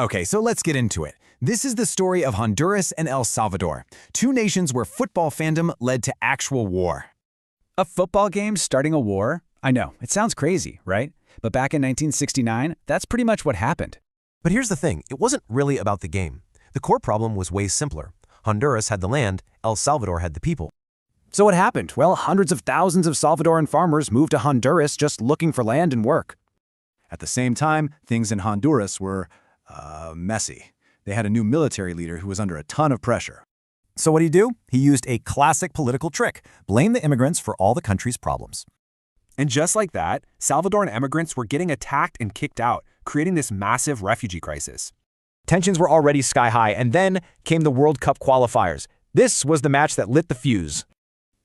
Okay, so let's get into it. This is the story of Honduras and El Salvador, two nations where football fandom led to actual war. A football game starting a war? I know, it sounds crazy, right? But back in 1969, that's pretty much what happened. But here's the thing, it wasn't really about the game. The core problem was way simpler. Honduras had the land, El Salvador had the people. So what happened? Well, hundreds of thousands of Salvadoran farmers moved to Honduras just looking for land and work. At the same time, things in Honduras were, messy. They had a new military leader who was under a ton of pressure. So what did he do? He used a classic political trick, blame the immigrants for all the country's problems. And just like that, Salvadoran immigrants were getting attacked and kicked out, creating this massive refugee crisis. Tensions were already sky high, and then came the World Cup qualifiers. This was the match that lit the fuse.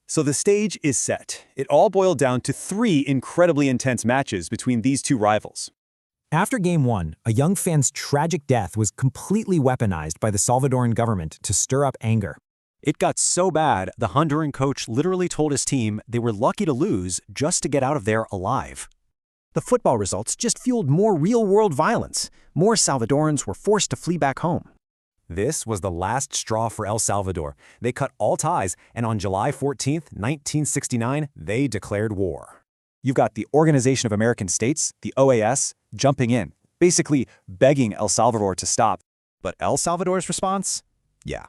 So the stage is set. It all boiled down to 3 incredibly intense matches between these two rivals. After Game 1, a young fan's tragic death was completely weaponized by the Salvadoran government to stir up anger. It got so bad, the Honduran coach literally told his team they were lucky to lose just to get out of there alive. The football results just fueled more real-world violence. More Salvadorans were forced to flee back home. This was the last straw for El Salvador. They cut all ties, and on July 14, 1969, they declared war. You've got the Organization of American States, the OAS, jumping in, basically begging El Salvador to stop. But El Salvador's response? Yeah.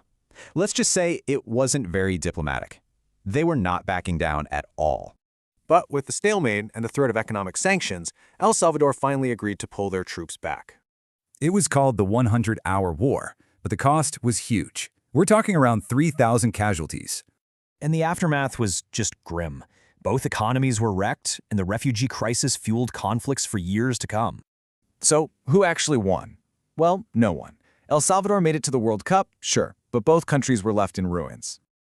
Let's just say it wasn't very diplomatic. They were not backing down at all. But with the stalemate and the threat of economic sanctions, El Salvador finally agreed to pull their troops back. It was called the 100-Hour War, but the cost was huge. We're talking around 3,000 casualties. And the aftermath was just grim. Both economies were wrecked, and the refugee crisis fueled conflicts for years to come. So, who actually won? Well, no one. El Salvador made it to the World Cup, sure, but both countries were left in ruins.